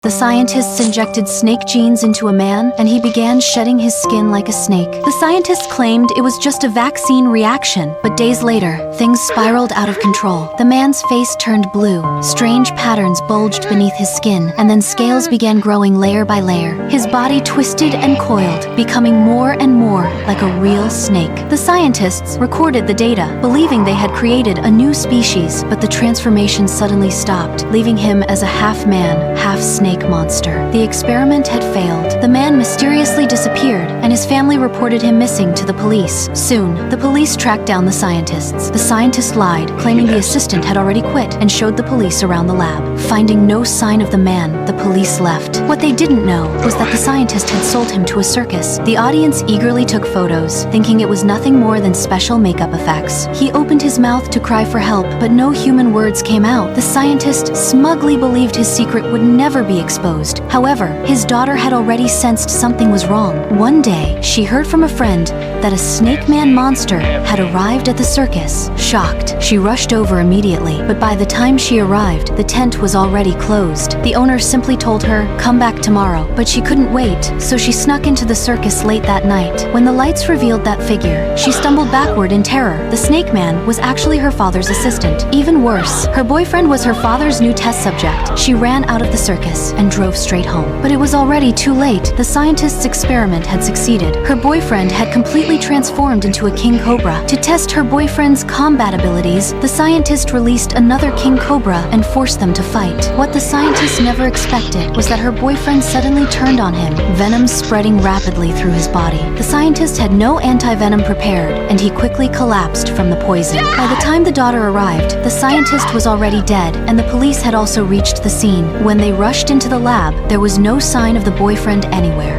The scientists injected snake genes into a man, and he began shedding his skin like a snake. The scientists claimed it was just a vaccine reaction, but days later, things spiraled out of control. The man's face turned blue, strange patterns bulged beneath his skin, and then scales began growing layer by layer. His body twisted and coiled, becoming more and more like a real snake. The scientists recorded the data, believing they had created a new species, but the transformation suddenly stopped, leaving him as a half-man, half-snake monster. The experiment had failed. The man mysteriously disappeared, and his family reported him missing to the police. Soon, the police tracked down the scientists. The scientist lied, claiming the assistant had already quit, and showed the police around the lab. Finding no sign of the man, the police left. What they didn't know was that the scientist had sold him to a circus. The audience eagerly took photos, thinking it was nothing more than special makeup effects. He opened his mouth to cry for help, but no human words came out. The scientist smugly believed his secret would never be exposed. However, his daughter had already sensed something was wrong. One day, she heard from a friend that a snake man monster had arrived at the circus. Shocked, she rushed over immediately, but by the time she arrived, the tent was already closed. The owner simply told her, "Come back tomorrow," but she couldn't wait, so she snuck into the circus late that night. When the lights revealed that figure, she stumbled backward in terror. The snake man was actually her father's assistant. Even worse, her boyfriend was her father's new test subject. She ran out of the circus and drove straight home. But it was already too late. The scientist's experiment had succeeded. Her boyfriend had completely transformed into a king cobra. To test her boyfriend's combat abilities, the scientist released another king cobra and forced them to fight. What the scientist never expected was that her boyfriend suddenly turned on him, venom spreading rapidly through his body. The scientist had no anti-venom prepared, and he quickly collapsed from the poison. By the time the daughter arrived, the scientist was already dead, and the police had also reached the scene. When they rushed into the lab, there was no sign of the boyfriend anywhere.